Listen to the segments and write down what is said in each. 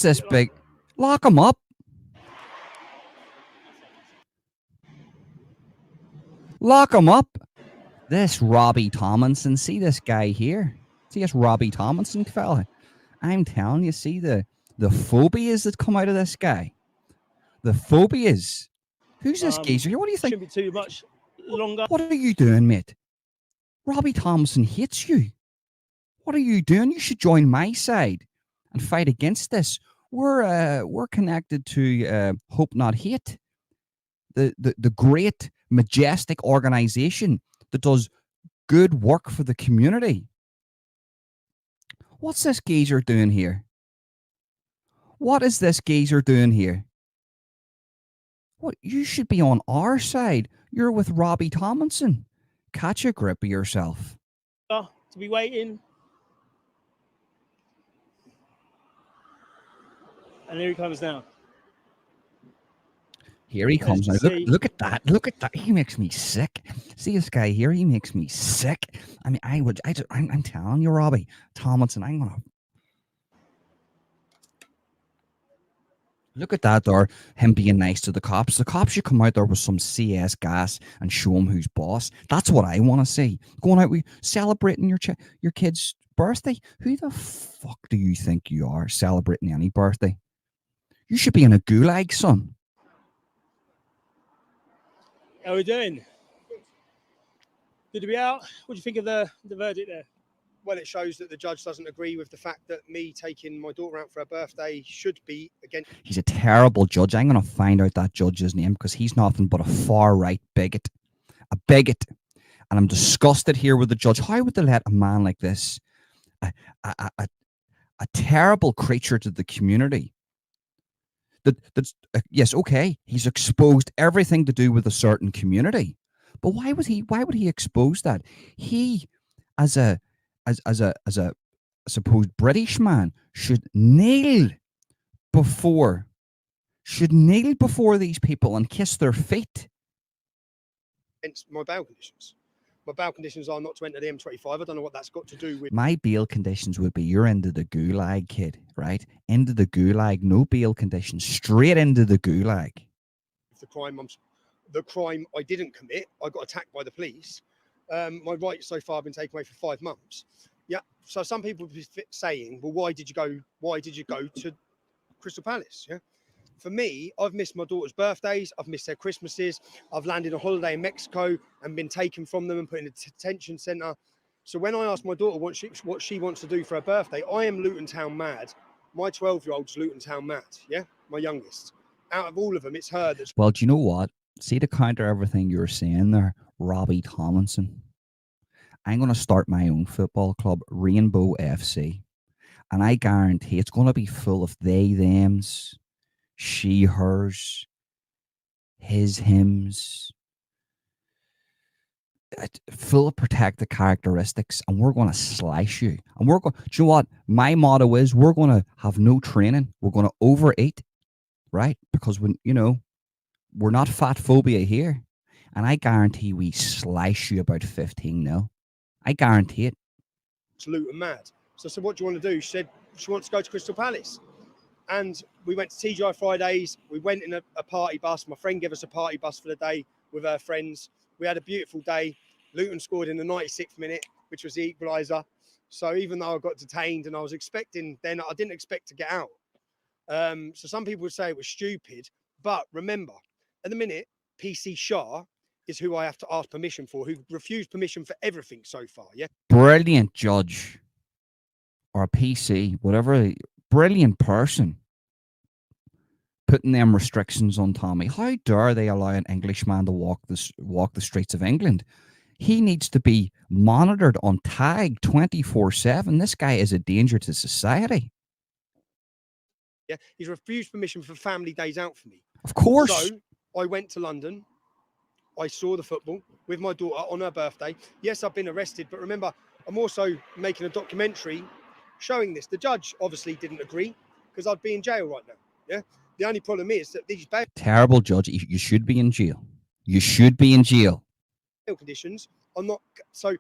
this big? Lock him up. Lock him up. This Robbie Tomlinson. See this guy here? See this Robbie Tomlinson fella? I'm telling you, see the phobias that come out of this guy. The phobias. Who's this geezer here? What do you think? Shouldn't be too much longer. What are you doing, mate? Robbie Tomlinson hates you. What are you doing? You should join my side and fight against this. We're connected to Hope Not Hate, the great, majestic organization that does good work for the community. What's this geezer doing here? What is this geezer doing here? What, you should be on our side. You're with Robbie Tomlinson. Catch a grip of yourself. To be waiting. And here he comes now. Here he comes now. Look at that. Look at that. He makes me sick. See this guy here? He makes me sick. I mean, I'm telling you, Robbie Tomlinson, I'm going to. Look at that there, him being nice to the cops. The cops should come out there with some CS gas and show him who's boss. That's what I want to see. Going out with celebrating your kid's birthday. Who the fuck do you think you are celebrating any birthday? You should be in a gulag, son. How are we doing? Good to be out. What do you think of the verdict there? Well, it shows that the judge doesn't agree with the fact that me taking my daughter out for her birthday should be against. He's a terrible judge. I'm going to find out that judge's name because he's nothing but a far-right bigot. A bigot. And I'm disgusted here with the judge. How would they let a man like this, a terrible creature to the community, that's yes, okay, he's exposed everything to do with a certain community. But why would he expose that? He, as a supposed British man, should kneel before these people and kiss their feet. It's my bail conditions. My bail conditions are not to enter the M25. I don't know what that's got to do with. My bail conditions would be you're into the gulag, kid, right? Into the gulag, no bail conditions, straight into the gulag. The crime I didn't commit, I got attacked by the police. My rights so far have been taken away for 5 months. Yeah. So some people would be saying, well, why did you go to Crystal Palace? Yeah. For me, I've missed my daughter's birthdays. I've missed their Christmases. I've landed a holiday in Mexico and been taken from them and put in a detention center. So when I asked my daughter what she wants to do for her birthday, I am Luton Town mad. My 12-year-old's Luton Town mad. Yeah. My youngest. Out of all of them, it's her that's. Well, do you know what? See, to counter everything you're saying there, Robbie Tomlinson, I'm going to start my own football club, Rainbow FC. And I guarantee it's going to be full of they, thems, she, hers, his, hims, full of protected characteristics. And we're going to slice you. And we're going, do you know what? My motto is we're going to have no training. We're going to overeat, right? Because when, we're not fat phobia here. And I guarantee we slice you about 15-0. I guarantee it. It's Luton mad. So I said, what do you want to do? She said she wants to go to Crystal Palace. And we went to TGI Fridays. We went in a party bus. My friend gave us a party bus for the day with her friends. We had a beautiful day. Luton scored in the 96th minute, which was the equaliser. So even though I got detained and I was expecting, then I didn't expect to get out. So some people would say it was stupid. But remember, at the minute, PC Shah is who I have to ask permission for, who refused permission for everything so far, yeah? Brilliant judge. Or a PC, whatever. Brilliant person. Putting them restrictions on Tommy. How dare they allow an Englishman to walk the streets of England? He needs to be monitored on tag 24/7. This guy is a danger to society. Yeah, he's refused permission for family days out for me. Of course. So I went to London. I saw the football with my daughter on her birthday. Yes, I've been arrested, but remember, I'm also making a documentary showing this. The judge obviously didn't agree because I'd be in jail right now. Yeah. The only problem is that these bail terrible judge. You should be in jail. You should be in jail. Conditions are not so.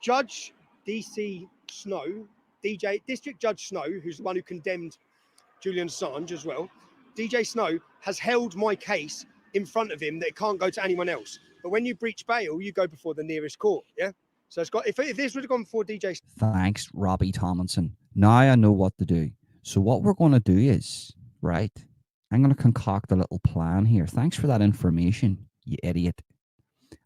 Judge DC Snow, District Judge Snow, who's the one who condemned Julian Assange as well, DJ Snow has held my case in front of him that it can't go to anyone else. But when you breach bail, you go before the nearest court. Yeah. So it's got, if this would have gone before DJ. Thanks, Robbie Tomlinson. Now I know what to do. So what we're going to do is, right, I'm going to concoct a little plan here. Thanks for that information, you idiot.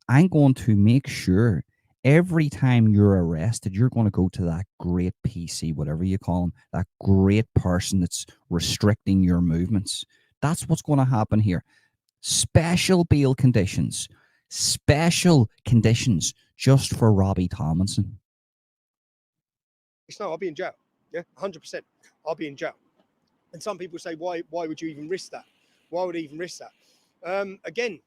I'm going to make sure every time you're arrested, you're going to go to that great PC, whatever you call him, that great person that's restricting your movements. That's what's going to happen here. Special bail conditions. Special conditions just for Robbie Tomlinson. No, I'll be in jail. Yeah, 100%. I'll be in jail. And some people say, why would you even risk that? Why would I even risk that? Again,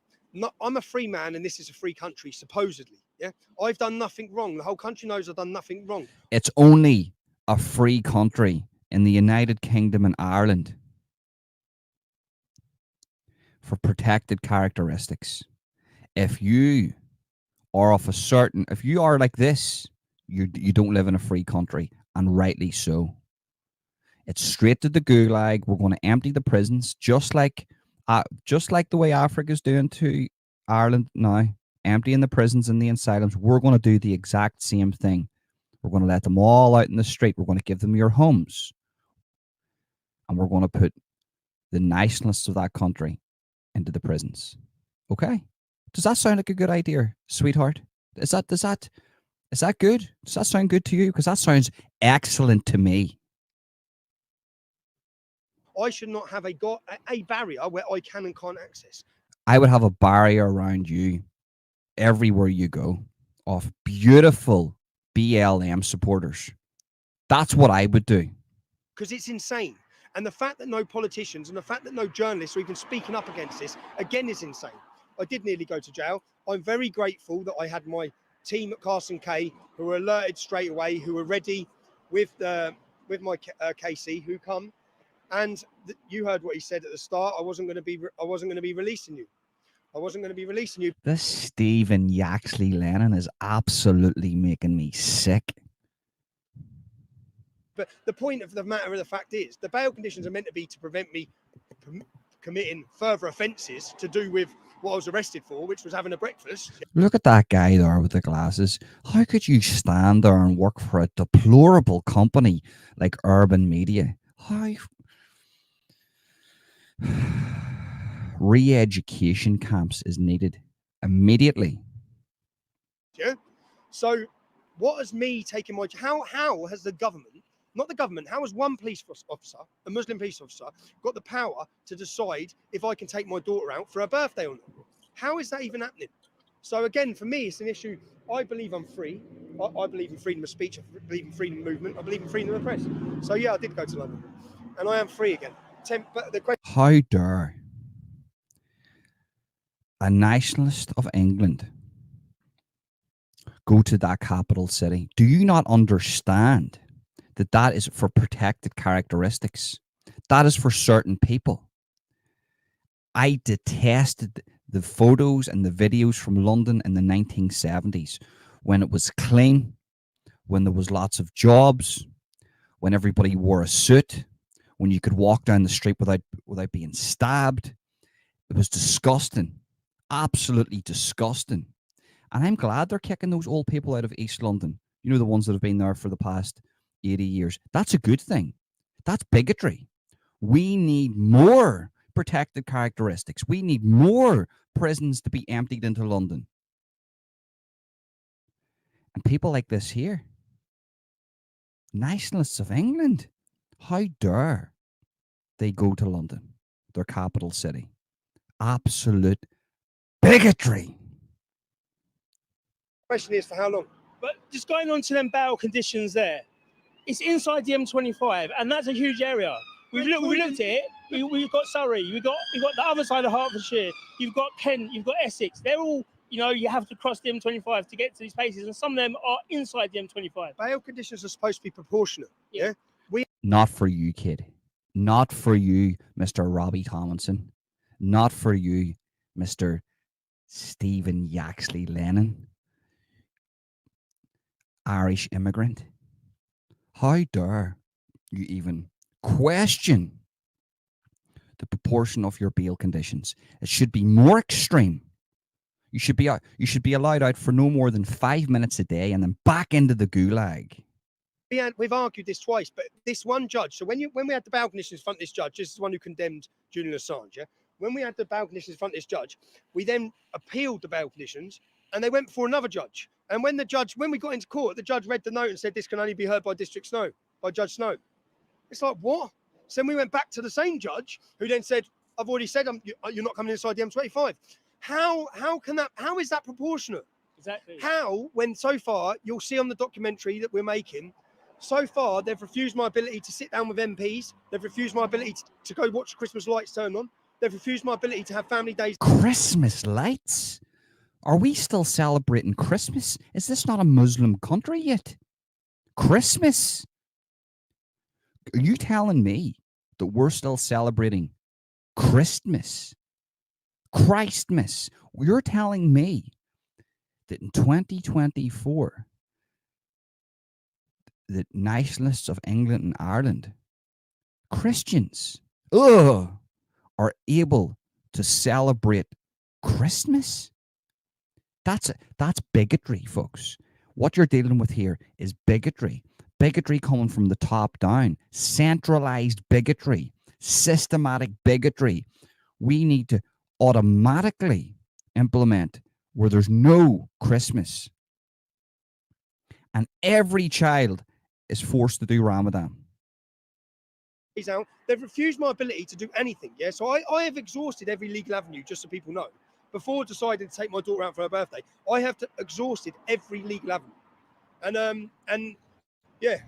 I'm a free man and this is a free country, supposedly. Yeah, I've done nothing wrong. The whole country knows I've done nothing wrong. It's only a free country in the United Kingdom and Ireland for protected characteristics. If you are of a certain, if you are like this, you don't live in a free country, and rightly so. It's straight to the GULAG. We're going to empty the prisons, just like the way Africa's doing to Ireland now, emptying the prisons and the asylums. We're going to do the exact same thing. We're going to let them all out in the street. We're going to give them your homes, and we're going to put the niceness of that country into the prisons. Okay? Does that sound like a good idea, sweetheart? Is that good? Does that sound good to you? Because that sounds excellent to me. I should not have a barrier where I can and can't access. I would have a barrier around you everywhere you go of beautiful BLM supporters. That's what I would do. Because it's insane. And the fact that no politicians and the fact that no journalists are even speaking up against this, again, is insane. I did nearly go to jail. I'm very grateful that I had my team at Carson K who were alerted straight away, who were ready with my KC who come. And you heard what he said at the start. I wasn't going to be releasing you. I wasn't going to be releasing you. This Stephen Yaxley Lennon is absolutely making me sick. But the point of the matter of the fact is, the bail conditions are meant to be to prevent me committing further offences to do with what I was arrested for, which was having a breakfast. Look at that guy there with the glasses. How could you stand there and work for a deplorable company like Urban Media? How... Re-education camps is needed immediately. Yeah. So what has me taken my... How has the government, not the government, how has one police officer, a Muslim police officer, got the power to decide if I can take my daughter out for her birthday or not? How is that even happening? So again, for me, it's an issue. I believe I'm free. I believe in freedom of speech. I believe in freedom of movement. I believe in freedom of the press. So yeah, I did go to London, and I am free again. But the question... How dare a nationalist of England go to that capital city? Do you not understand that that is for protected characteristics? That is for certain people. I detested the photos and the videos from London in the 1970s when it was clean, when there was lots of jobs, when everybody wore a suit, when you could walk down the street without being stabbed. It was disgusting. Absolutely disgusting. And I'm glad they're kicking those old people out of East London. You know, the ones that have been there for the past 80 years. That's a good thing. That's bigotry. We need more protected characteristics. We need more prisons to be emptied into London. And people like this here, nationalists of England, how dare they go to London, their capital city? Absolute bigotry. Question is, for how long? But just going on to them bail conditions there, it's inside the M25, and that's a huge area. We looked at it. We've got Surrey. We've got the other side of Hertfordshire. You've got Kent. You've got Essex. They're all, you have to cross the M25 to get to these places, and some of them are inside the M25. Bail conditions are supposed to be proportionate. Yeah. Not for you, kid. Not for you, Mr. Robbie Tomlinson. Not for you, Mr. Stephen Yaxley Lennon. Irish immigrant. How dare you even question the proportion of your bail conditions. It should be more extreme. You should be allowed out for no more than 5 minutes a day and then back into the gulag. We've argued this twice, but this one judge. So when we had the bail conditions in front of this judge, this is the one who condemned Julian Assange. Yeah? When we had the bail conditions in front of this judge, we then appealed the bail conditions, and they went before another judge. And when we got into court, the judge read the note and said this can only be heard by Judge Snow. It's like, what? So then we went back to the same judge, who then said, "I've already said you're not coming inside the M25." How is that proportionate? Exactly. How, when so far, you'll see on the documentary that we're making, so far they've refused my ability to sit down with MPs. They've refused my ability to go watch Christmas lights turn on. They've refused my ability to have family days. Christmas lights? Are we still celebrating Christmas? Is this not a Muslim country yet? Christmas? Are you telling me that we're still celebrating Christmas? Christmas? You're telling me that in 2024, the nationalists of England and Ireland, Christians, are able to celebrate Christmas? That's bigotry, folks. What you're dealing with here is bigotry. Bigotry coming from the top down. Centralized bigotry. Systematic bigotry. We need to automatically implement where there's no Christmas. And every child is forced to do Ramadan. Out. They've refused my ability to do anything. Yeah, so I have exhausted every legal avenue, just so people know. Before deciding to take my daughter out for her birthday, I have exhausted every legal avenue. And yeah,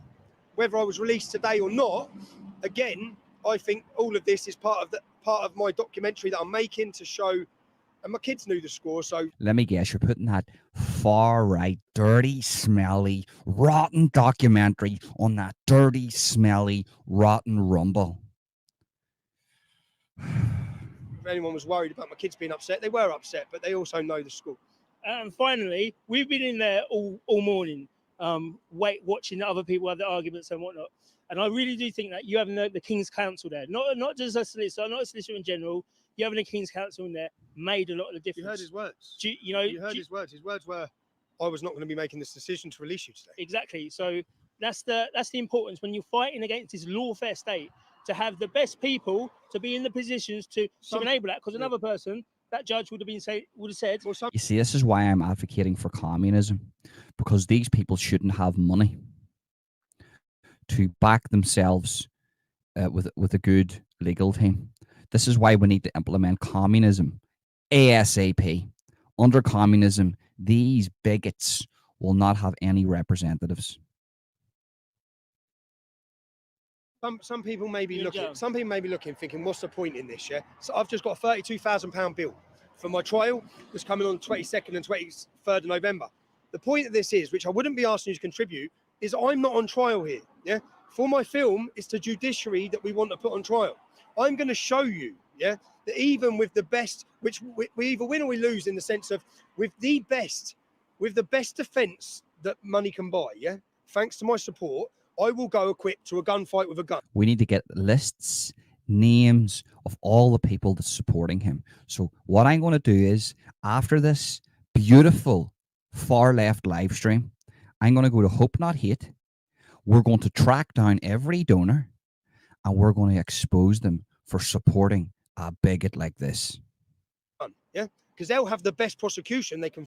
whether I was released today or not, again, I think all of this is part of my documentary that I'm making to show. And my kids knew the score, so... Let me guess, you're putting that far-right, dirty, smelly, rotten documentary on that dirty, smelly, rotten rumble. If anyone was worried about my kids being upset, they were upset, but they also know the score. And finally, we've been in there all morning, watching other people have their arguments and whatnot. And I really do think that you having the King's Council there, not just a solicitor, not a solicitor in general, you having a King's Council in there made a lot of the difference. You heard his words. You heard his words. His words were, "I was not going to be making this decision to release you today." Exactly. So that's the importance when you're fighting against this lawfare state, to have the best people to be in the positions to enable that. Because another person, that judge would have said. You see, this is why I'm advocating for communism, because these people shouldn't have money to back themselves with a good legal team. This is why we need to implement communism ASAP. Under communism, these bigots will not have any representatives. Some people may be looking, thinking, "What's the point in this?" Yeah. So I've just got a £32,000 bill for my trial that's coming on the 22nd and 23rd of November. The point of this is, which I wouldn't be asking you to contribute, is I'm not on trial here. Yeah. For my film, it's the judiciary that we want to put on trial. I'm going to show you, yeah, that even with the best, which we either win or we lose, in the sense of with the best defense that money can buy, yeah, thanks to my support, I will go equipped to a gunfight with a gun. We need to get lists, names of all the people that's supporting him. So what I'm going to do is, after this beautiful far left live stream, I'm going to go to Hope Not Hate. We're going to track down every donor, and we're going to expose them for supporting a bigot like this. Yeah, because they'll have the best prosecution they can